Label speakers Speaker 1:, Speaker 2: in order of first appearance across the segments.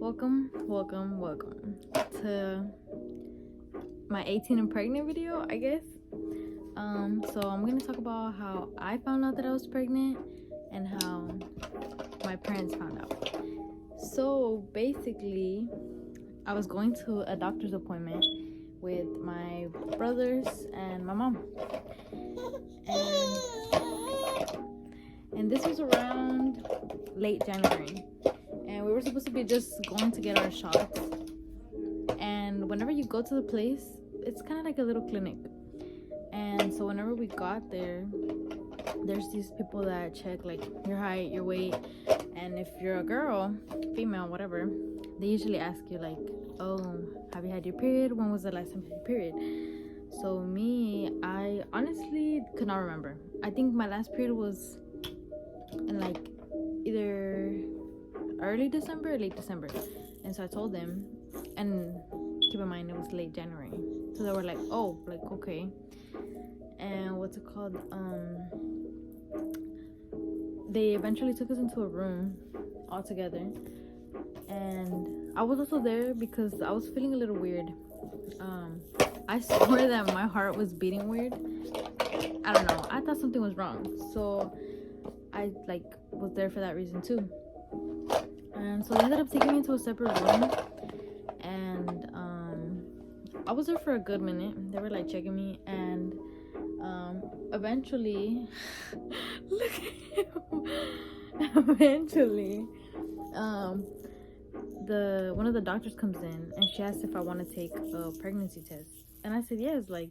Speaker 1: Welcome to my 18 and pregnant video, I guess. So I'm gonna talk about how I found out that I was pregnant and how my parents found out. So basically, I was going to a doctor's appointment with my brothers and my mom, and this was around late January, and we were supposed to be just going to get our shots. And whenever you go to the place, it's kind of like a little clinic. And so whenever we got there, there's these people that check like your height, your weight, and if you're a girl, female, whatever, they usually ask you like, oh, have you had your period? When was the last time you had your period? So me, I honestly could not remember. I think my last period was in like either early December or late December. And so I told them, and keep in mind it was late January, so they were like, oh, like okay. And what's it called, they eventually took us into a room all together, and I was also there because I was feeling a little weird. I swear that my heart was beating weird. I don't know, I thought something was wrong, so I like was there for that reason too. And so they ended up taking me to a separate room, and I was there for a good minute. They were like checking me, and eventually look at him. Eventually the one of the doctors comes in and she asked if I want to take a pregnancy test, and I said yes. Like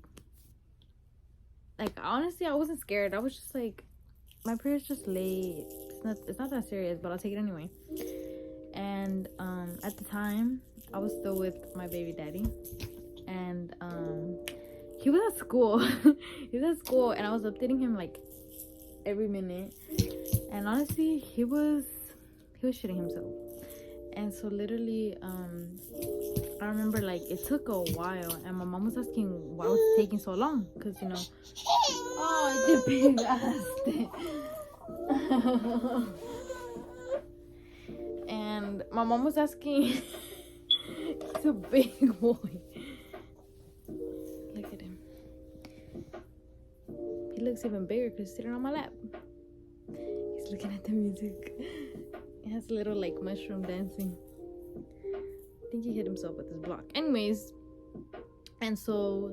Speaker 1: honestly, I wasn't scared. I was just like, my period's just late, it's not that serious, but I'll take it anyway. And at the time I was still with my baby daddy, and he was at school. He was at school, and I was updating him like every minute, and honestly he was shitting himself. And so literally I remember like it took a while, and my mom was asking why it was taking so long, because you know, oh, the big ass. And my mom was asking, it's a big boy. Look at him. He looks even bigger because he's sitting on my lap. He's looking at the music. It has a little like mushroom dancing. I think he hit himself with his block. Anyways, and so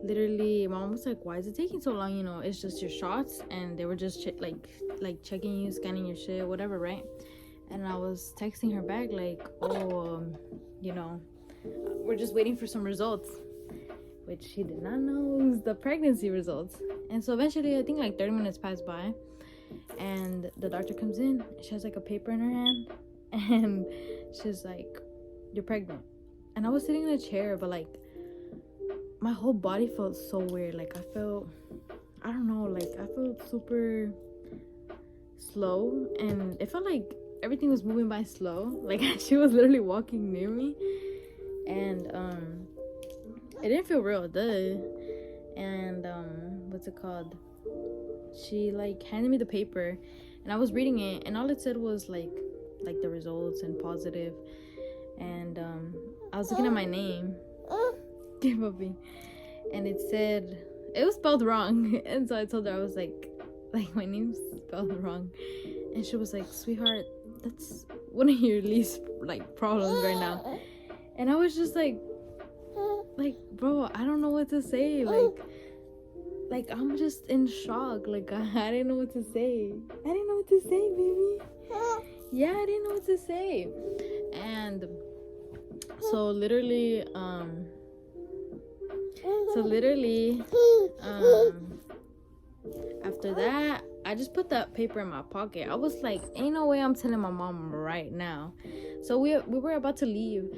Speaker 1: literally my mom was like, why is it taking so long? You know, it's just your shots. And they were just like checking you, scanning your shit, whatever, right? And I was texting her back like, oh, you know, we're just waiting for some results, which she did not know was the pregnancy results. And so eventually, I think like 30 minutes passed by, and the doctor comes in. She has like a paper in her hand, and she's like, you're pregnant. And I was sitting in a chair, but like my whole body felt so weird. Like I felt super slow, and it felt like everything was moving by slow. Like she was literally walking near me, and it didn't feel real, duh. And what's it called, she like handed me the paper, and I was reading it, and all it said was like the results and positive. And I was looking at my name, puppy, and it said, it was spelled wrong. And so I told her, I was like my name's spelled wrong. And she was like, sweetheart, that's one of your least like problems right now. And I was just like bro, I don't know what to say. Like I'm just in shock. Like I didn't know what to say. I didn't know what to say, baby. Yeah, I didn't know what to say. And so literally after that, I just put that paper in my pocket. I was like, ain't no way I'm telling my mom right now. So we were about to leave,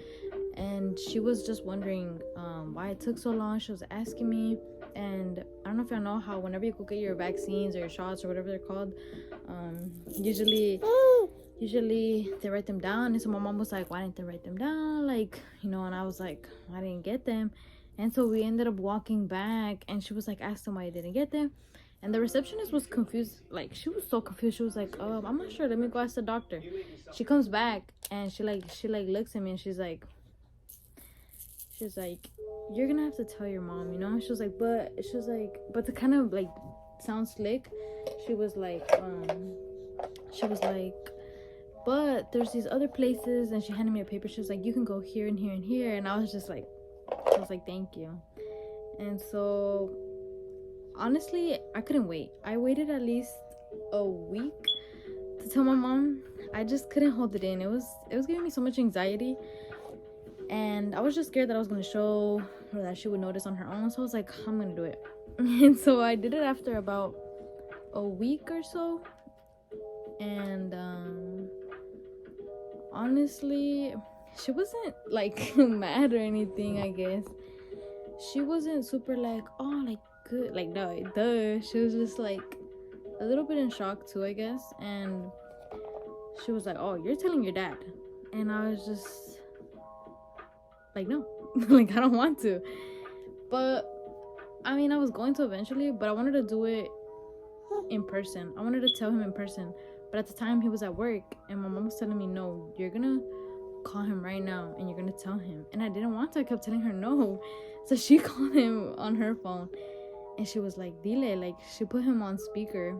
Speaker 1: and she was just wondering why it took so long. She was asking me, and I don't know if y'all know how whenever you go get your vaccines or your shots or whatever they're called, usually they write them down. And so my mom was like, why didn't they write them down? Like, you know, and I was like, I didn't get them. And so we ended up walking back, and she was like, ask them why you didn't get them. And the receptionist was confused. Like, she was so confused. She was like, I'm not sure. Let me go ask the doctor. She comes back and she looks at me and she's like, you're gonna have to tell your mom, you know? She was like, but to kind of like sound slick, she was like, but there's these other places, and she handed me a paper. She was like, you can go here and here and here. And I was like, thank you. And so honestly, I couldn't wait. I waited at least a week to tell my mom. I just couldn't hold it in. It was giving me so much anxiety, and I was just scared that I was gonna show her, that she would notice on her own. So I was like, I'm gonna do it. And so I did it after about a week or so. And honestly, she wasn't like mad or anything. I guess she wasn't super like, oh, like good, like duh. She was just like a little bit in shock too, I guess. And she was like, oh, you're telling your dad? And I was just like, no. Like, I don't want to. But I mean, I was going to eventually, but I wanted to do it in person. I wanted to tell him in person. But at the time, he was at work, and my mom was telling me, no, you're gonna call him right now and you're gonna tell him. And I didn't want to. I kept telling her no. So she called him on her phone, and she was like, dile, like, she put him on speaker.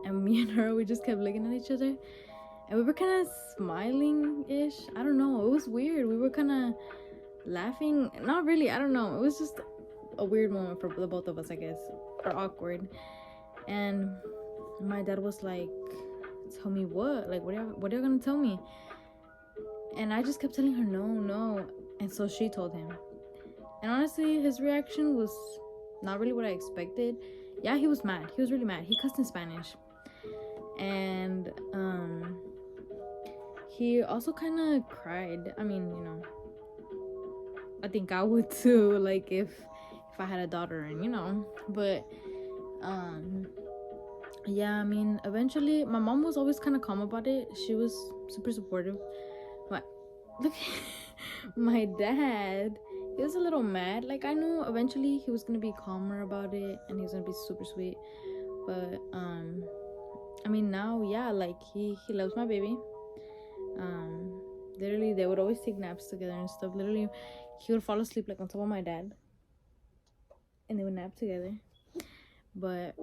Speaker 1: And me and her, we just kept looking at each other, and we were kind of smiling-ish. I don't know, it was weird. We were kind of laughing, not really, I don't know, it was just a weird moment for the both of us, I guess, or awkward. And my dad was like, tell me what? Like, what are you gonna tell me? And I just kept telling her no. And so she told him. And honestly, his reaction was not really what I expected. Yeah, he was mad. He was really mad. He cussed in Spanish. And he also kind of cried. I mean, you know, I think I would too, like if I had a daughter, and you know. But yeah, I mean, eventually my mom was always kind of calm about it. She was super supportive. But look, my dad, he was a little mad. Like, I knew eventually he was gonna be calmer about it, and he was gonna be super sweet. But I mean, now, yeah, like he loves my baby. Literally, they would always take naps together and stuff. Literally, he would fall asleep like on top of my dad, and they would nap together. But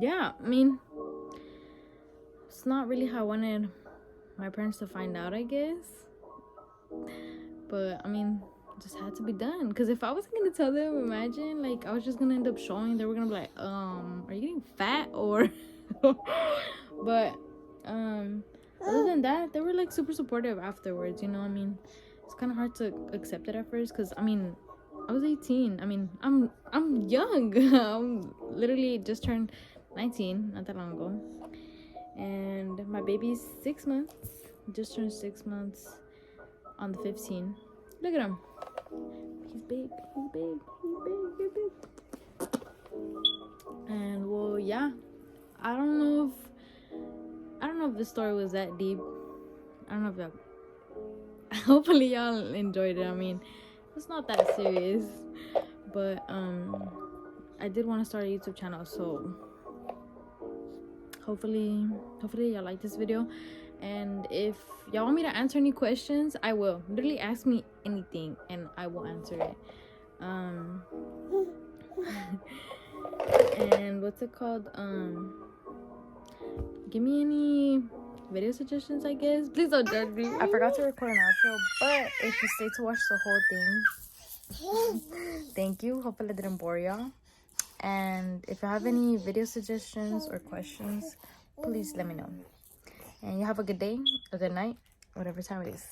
Speaker 1: yeah, I mean, it's not really how I wanted my parents to find out, I guess. But I mean, it just had to be done. Because if I wasn't gonna tell them, imagine, like, I was just gonna end up showing. They were gonna be like, are you getting fat or but other than that, they were like super supportive afterwards, you know. I mean, it's kind of hard to accept it at first, because I mean, I was 18. I mean, I'm young. I'm literally just turned 19 not that long ago, and my baby's 6 months. Just turned 6 months on the 15th. Look at him. He's big. And well, yeah, I don't know if the story was that deep. I don't know if y'all hopefully y'all enjoyed it. I mean, it's not that serious, but I did want to start a YouTube channel, so hopefully y'all like this video. And if y'all want me to answer any questions, I will. Literally ask me anything and I will answer it. And what's it called? Give me any video suggestions, I guess. Please don't judge me. I forgot to record an outro, but if you stay to watch the whole thing, thank you. Hopefully I didn't bore y'all. And if you have any video suggestions or questions, please let me know. And you have a good day, a good night, whatever time it is.